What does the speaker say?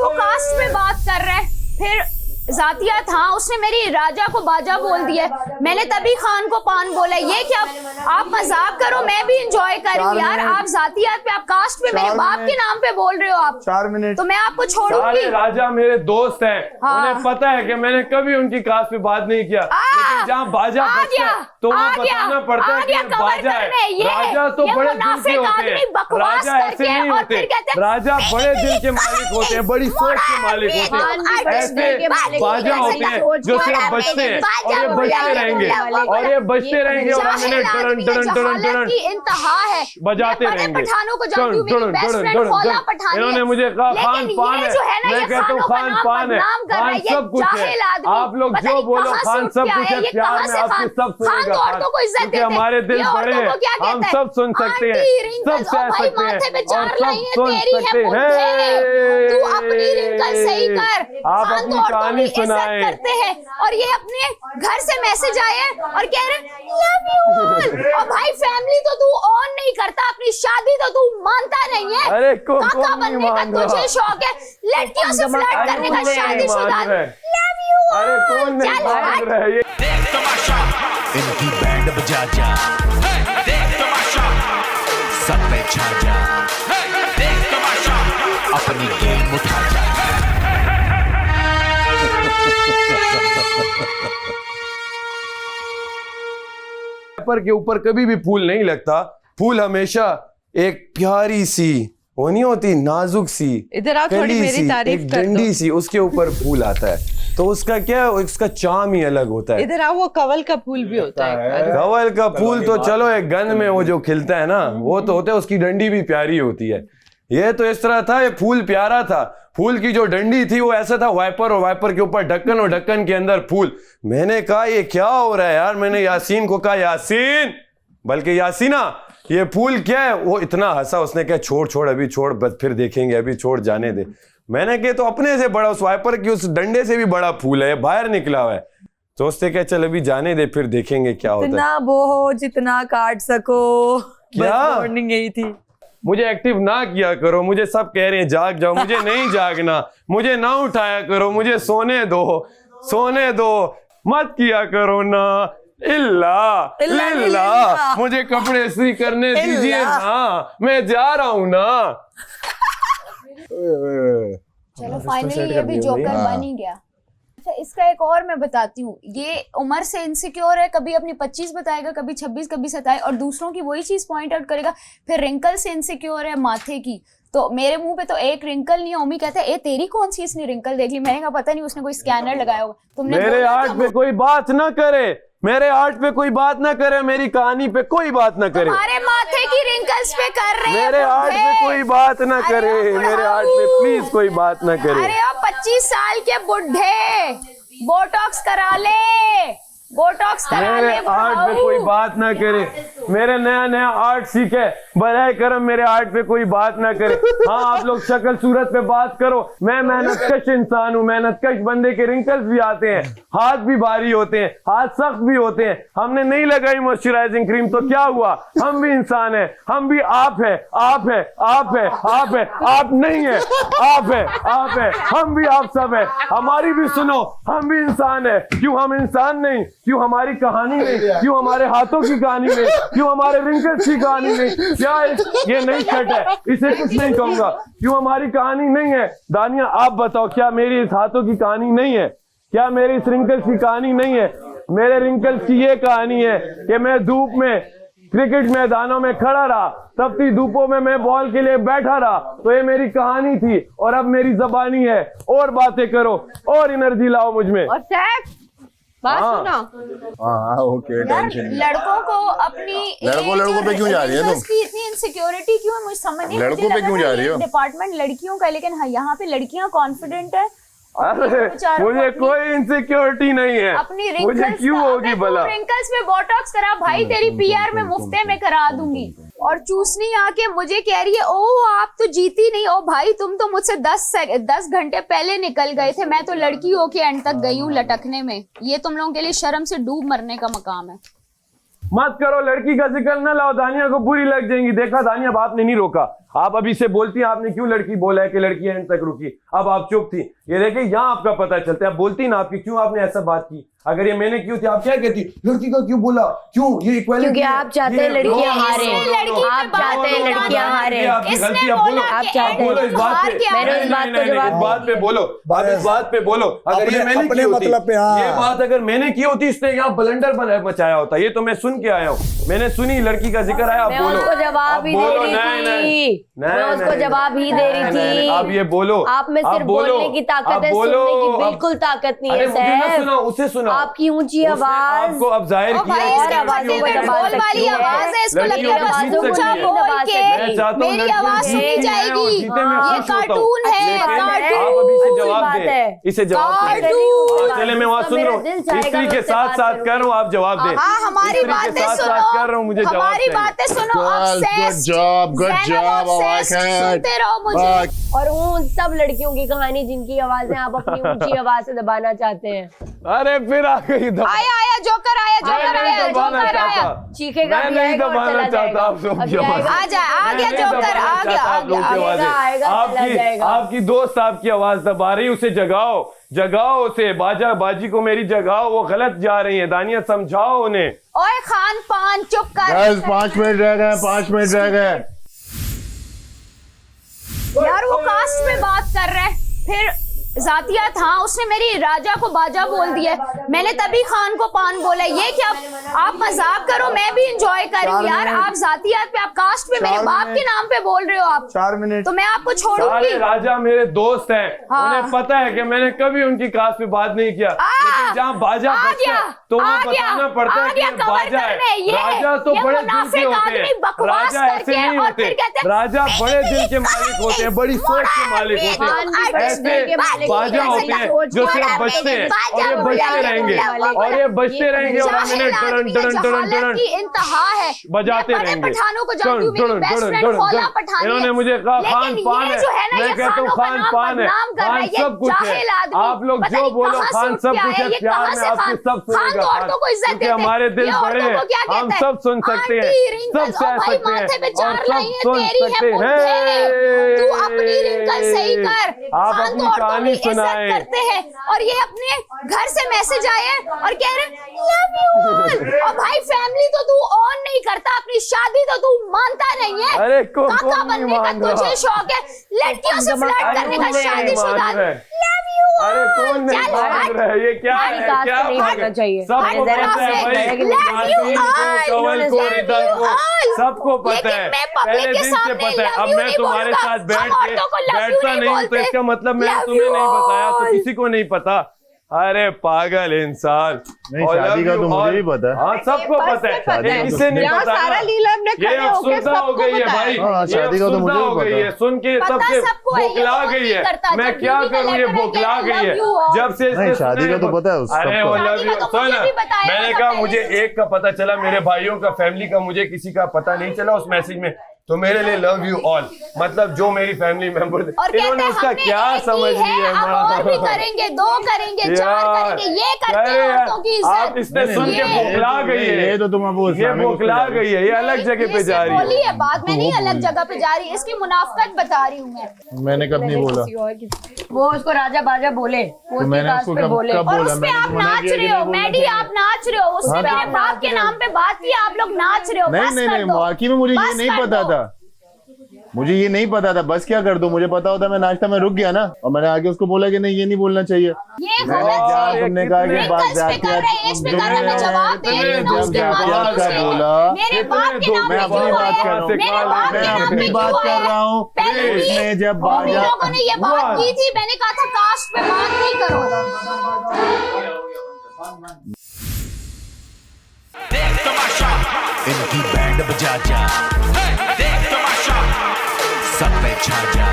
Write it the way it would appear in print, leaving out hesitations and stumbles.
वो कास्ट में बात कर रहे हैं, फिर जातियात, हाँ उसने मेरी राजा को बाजा बोल दिया, मैंने तभी खान को पान बोला। ये क्या आप मजाक करो, मैं भी इंजॉय कर रही हूँ यार। आप जातियात पे, आप कास्ट पे मेरे बाप के नाम पे बोल रहे हो आप। 4 मिनट तो मैं आपको छोड़ूंगी। राजा मेरे दोस्त हैं, हाँ। उन्हें पता है कि मैंने कभी उनकी कास्ट पे बात नहीं किया, लेकिन जहाँ बाजा बजता है तो वो बताना पड़ता है कि ये बाजा है। राजा तो बड़े दिल के होते हैं, राजा ऐसे नहीं होते, राजा बड़े दिल के मालिक होते हैं, बड़ी सोच के मालिक होते हैं। ऐसे बाजा होते हैं जो सिर्फ बजते हैं और ये बजते रहेंगे और ये बजते रहेंगे और हमने टरन टरन टरन टरन इंतहा है, बजाते रहेंगे। पठानों को जानती हूँ, मेरी बेस्ट फ्रेंड फौला पठानी है। इन्होंने मुझे कहा खान पान है, मैं कहता हूँ खान पान है, खान सब कुछ है। आप लोग जो बोलो खान सब कुछ है, प्यार में आपको सब सुनेगा खान, क्योंकि हमारे दिल बड़े हैं, हम सब सुन सकते हैं, सब कह सकते हैं और सब सुन सकते हैं। तू अपनी रिंकल सही कर, आप अपनी कहानी सुनाएं। करते हैं और ये अपने घर से मैसेज आए और कह रहे लव यू ऑल। और भाई फैमिली तो तू ऑन नहीं करता, अपनी शादी तो तू मानता नहीं है। अरे कौन काका नहीं बनने का मान रहा? तुझे शौक है, लड़कियों से फ्लर्ट करने का, शादीशुदा लव यू ऑल। अरे कौन नहीं मान रहा है? ये इनकी बैंड बजा जा, देख तमाशा, सब पे छा जा, देख तमाशा, अपनी गेम उठा जा। पर के ऊपर कभी भी फूल नहीं लगता, फूल हमेशा एक प्यारी सी वो नहीं होती, नाजुक सी, इधर आओ थोड़ी मेरी तारीफ कर दो, डंडी सी, उसके ऊपर फूल आता है तो उसका क्या है, उसका चार्म ही अलग होता है। इधर आओ, वो कवल का फूल भी होता है। कवल का फूल तो चलो एक गंध में वो जो खिलता है ना वो तो होता है, उसकी डंडी भी प्यारी होती है। ये तो इस तरह था, ये फूल प्यारा था, फूल की जो डंडी थी वो ऐसा था, वाइपर और वाइपर के ऊपर ढक्कन और ढक्कन के अंदर फूल। मैंने कहा ये क्या हो रहा है यार, मैंने यासीन को कहा यासीन, बल्कि यासीना ये फूल क्या है, वो इतना हंसा, उसने कहा छोड़ छोड़ अभी छोड़, बस फिर देखेंगे, अभी छोड़ जाने दे। मैंने कहा तो अपने से बड़ा, उस वाइपर की उस डंडे से भी बड़ा फूल है, बाहर निकला हुआ है, तो उससे क्या चल अभी जाने दे, फिर देखेंगे क्या होता है। जितना बोहो जितना काट सको, क्या वार्निंग यही थी। मुझे एक्टिव ना किया करो, मुझे सब कह रहे हैं जाग जाओ, मुझे नहीं जागना, मुझे ना उठाया करो, मुझे सोने दो, सोने दो, मत किया करो ना, इल्ला लिल्ला, मुझे कपड़े इस्त्री करने दीजिए ना, मैं जा रहा हूँ ना। चलो फाइनली ये भी जोकर बन ही गया। अच्छा इसका एक और मैं बताती हूँ, ये उम्र से इनसिक्योर है, कभी अपनी 25 बताएगा, कभी 26, कभी 27 और दूसरों की वही चीज पॉइंट आउट करेगा। फिर रिंकल से इनसिक्योर है, माथे की, तो मेरे मुंह पे तो एक रिंकल नहीं है। ओमी कहता है ए तेरी कौन सी इसने रिंकल देख ली, मैंने कहा पता नहीं उसने कोई स्कैनर लगाया होगा। तुमने मेरे आर्ट पे कोई बात ना करे, मेरे आर्ट पे कोई बात ना करे, मेरी कहानी पे कोई बात ना करे, तुम्हारे माथे की रिंकल्स पे कर रहे हैं, मेरे आर्ट पे कोई बात ना करे, मेरे आर्ट पे प्लीज कोई बात ना करे। अरे अब 25 साल के बुढ़े बोटॉक्स करा ले, बोटॉक्स करा ले। मेरे आर्ट पे कोई बात ना करे, मेरे नया नया आर्ट सीखे, बराए करम मेरे आर्ट पे कोई बात ना करे। हाँ आप लोग शक्ल सूरत पे बात करो, मैं मेहनतकश इंसान हूँ, मेहनतकश बंदे के रिंकल्स भी आते हैं, हाथ भी भारी होते हैं, हाथ सख्त भी होते हैं। हमने नहीं लगाई मॉइस्चराइजिंग क्रीम तो क्या हुआ, हम भी इंसान हैं, हम भी आप है, आप है, आप है, आप है, आप नहीं है, आप है, आप है, हम भी आप सब है, हमारी भी सुनो, हम भी इंसान है। क्यों हम इंसान नहीं, क्यों हमारी कहानी नहीं, क्यों हमारे हाथों की कहानी नहीं, क्यों हमारे रिंकल्स की कहानी नहीं? क्या ये नई शर्ट है, इसे कुछ नहीं कहूंगा, क्यों हमारी कहानी नहीं है? दानिया आप बताओ, क्या मेरी इस हाथों की कहानी नहीं है? क्या मेरी इस रिंकल्स की कहानी नहीं है? मेरे रिंकल्स की ये कहानी है कि मैं धूप में क्रिकेट मैदानों में खड़ा रहा, तपती धूपों में मैं बॉल के लिए बैठा रहा, तो ये मेरी कहानी थी और अब मेरी जबानी है। और बातें करो और एनर्जी लाओ मुझ में। और बात सुनो। हाँ ओके, टेंशन। लड़कों को अपनी लड़कों पे क्यों जा रही है तुम? की इतनी इनसिक्योरिटी क्यों है, मुझे समझ नहीं। लड़कों पे क्यों जा रही हो? डिपार्टमेंट लड़कियों का, लेकिन हाँ यहाँ पे लड़कियां कॉन्फिडेंट है। अरे मुझे कोई इनसिक्योरिटी नहीं है, अपनी मुझे क्यों होगी भला? रिंकल्स में बोटॉक्स करा भाई, तेरी पीआर में मुफ्ते में करा दूंगी। और चूसनी आके मुझे कह रही है ओ आप तो जीती नहीं। ओ भाई तुम तो मुझसे 10 घंटे पहले निकल गए थे, मैं तो लड़की होके एंड तक गई हूँ लटकने में। ये तुम लोगों के लिए शर्म से डूब मरने का मकाम है। मत करो, लड़की का जिक्र न लाओ, दानिया को बुरी लग जाएंगी। देखा दानिया बाप ने नहीं रोका, आप अभी से बोलती हैं आपने क्यों लड़की बोला है कि लड़की एंड तक रुकी, अब आप चुप थी। ये देखिए यहाँ आपका पता चलता है, आप बोलती ना आपकी क्यों आपने ऐसा बात की। अगर ये मैंने क्यों थी आप क्या कहती, लड़की का क्यों बोला, क्यों ये इक्वालिटी, क्योंकि आप चाहते हैं लड़कियां हारे, आप चाहते हैं लड़कियां हारे, आप चाहते हैं इस बात पे जवाब, इस बात पे बोलो, आप इस बात पे बोलो। अगर ये मैंने की होती, ये बात अगर मैंने की होती इसने यहाँ ब्लंडर मचाया होता। ये तो मैं सुन के आया हूँ, मैंने सुनी लड़की का जिक्र आया, आप मैं बोलो, उसको जवाब ही दे रही थी, मैं उसको जवाब ही दे रही थी। आप ये बोलो, आप में सिर्फ बोलने की ताकत है, सुनने की बिल्कुल ताकत नहीं है सर। उसे सुना, आपकी ऊंची आवाज आपको अब जाहिर किया वाली आवाज है, इसको लगता है बस ऊंचा बोल के मेरी आवाज सुनी जाएगी। ये कार्टून है, आप अभी इसे जवाब दे, इसे जवाब दे। चले मैं वहाँ सुन रहा हूँ, स्त्री के साथ साथ कर रहा हूँ, आप जवाब दे। हाँ हमारी बातें सुनो, कर रहा हूँ, मुझे जवाब हमारी बातें सुनो। Good job, good job, सुनते रहो मुझे। और उन सब लड़कियों की कहानी जिनकी आवाजें आप अपनी ऊंची आवाज से दबाना चाहते हैं। अरे फिर आ गई आया जोकर आया, जोकर आया, जोकर आया। चीखेगा मैं भी नहीं आएगा और दबाना चला चाहता जाएगा। आप लोग अब की आवाज़। जाएगा। आ जा, आ गया जोकर, आ गया, आ गया, आएगा, चला जाएगा। आपकी दोस्त आपकी आवाज दबा रही, उसे जगाओ, जगाओ उसे, बाजी को मेरी जगाओ, वो गलत जा रही है, दानिया समझाओ उन्हें। ओए खान पान चुप कर। Guys, 5 मिनट रह गए, 5 मिनट रह गए। यार वो कास्ट में बात कर रहे हैं, फिर जातियात। हाँ उसने मेरी राजा को बाजा बोल दिया, मैंने तभी खान को पान बोला। ये क्या आप मजाक करो, मैं भी इंजॉय कर रही हूँ यार। आप जातियात पे, आप कास्ट पे मेरे बाप के नाम पे बोल रहे हो आप। 4 मिनट तो मैं आपको छोड़ूंगी। सारे राजा मेरे दोस्त हैं, हाँ। उन्हें पता है कि मैंने कभी उनकी कास्ट पे बात नहीं किया, लेकिन जहाँ बाजा बजता है तो वहाँ बताना पड़ता है कि ये बाजा है। राजा तो बड़े दिल के होते हैं, राजा ऐसे नहीं होते, राजा बड़े दिल के मालिक होते हैं, बड़ी सोच के मालिक होते हैं। ऐसे बाजा होते हैं जो सिर्फ बजते हैं और ये बजते रहेंगे, और ये बजते रहेंगे, और मैंने डरन डरन डरन डरन इंतहा है, बजाते रहेंगे। पठानों को जानती हूँ, मेरी बेस्ट फ्रेंड खौला पठानी है। इन्होंने मुझे कहा खान पान है, मैं कहता हूँ खान पान है, खान सब कुछ है। आप लोग जो बोलो खान सब कुछ है, प्यार में आपकी सब सुनेगा खान, क्योंकि हमारे दिल बड़े हैं, हम सब सुन सकते हैं, सब सह सकते हैं और सब सुन सकते हैं। तू अपनी रिंकल सही कर, आप अपनी कहानी सुनाए। करते हैं और ये अपने घर से मैसेज आए और कह रहे लव यू ऑल। और भाई फैमिली तो तू ऑन नहीं करता, अपनी शादी तो तू मानता नहीं है। अरे काका बनने का तुझे शौक है, लड़कियों से फ्लर्ट करने का शादीशुदा। Love you all. अरे कौन नहीं मान रहा है, ये क्या है, क्या होना चाहिए। सबको पता है भाई, कवल को, रिदा को, सबको पता है, पहले दिन से पता है। अब मैं तुम्हारे साथ बैठता नहीं हूँ तो इसका मतलब मैंने तुम्हें नहीं बताया तो किसी को नहीं पता। अरे पागल इंसान। नहीं, शादी का तो मुझे भी पता है। हाँ सबको पता है, इसे नहीं पता। सारा लीला हमने ये अफसुर्दा हो गई है भाई, हाँ, शादी का तो मुझे हो भी गई पता है, सुन के सबसे बोखला गई है। मैं क्या करूँ, ये बोखला गई है जब से। नहीं, शादी का तो पता है उसको। अरे वो लव यू, सुन मैंने कहा मुझे एक का पता चला, मेरे भाइयों का, फैमिली का मुझे किसी का पता नहीं चला उस मैसेज में, तो मेरे लिए लव यू ऑल मतलब जो मेरी फैमिली मेंबर थे, इन्होंने उसका क्या समझ लिया। और भी करेंगे, 2 करेंगे, 4 करेंगे, ये करते हैं औरतों की इज्जत। आप इसने सुन के बोखला गई है, ये तो तुम अब ये बोखला गई है, ये अलग जगह पे जा रही है। बोली है बात, मैं नहीं अलग जगह पे जा रही, इसकी मुनाफकत बता रही हूँ मैं। मैंने कब नहीं बोला, वो उसको राजा बाजा बोले, वो मैंने उसको बोले कब और बोला, उस पे आप नाच रहे हो, मैडी आप नाच रहे हो, उसने मेरे बाप के नाम पे बात की, आप लोग नाच रहे हो। नहीं नहीं, वाकई में मुझे ये नहीं पता था, मुझे ये नहीं पता था। बस क्या कर दो, मुझे पता होता मैं नाश्ता में रुक गया ना, और मैंने आगे उसको बोला कि नहीं ये नहीं बोलना चाहिए। ये मैंने क्या तुमने कहा कि बात जाती है, मैं जवाब दे रही हूँ, उसके बाद बोला मेरे बाप के नाम मैं पे अपनी क्यों बात आया? कर रहा हूँ, मेरे बाप के मैं नाम अपनी पे बात क्यों कर आया? रहा हूँ। पहले भी उसने जब हम बाजा लोगों ने ये बात की थी, मैंने कहा था कास्ट पे बात नहीं करो। देख तमाशा इनकी बैंड बजा जा, देख तमाशा सब पे छा जा।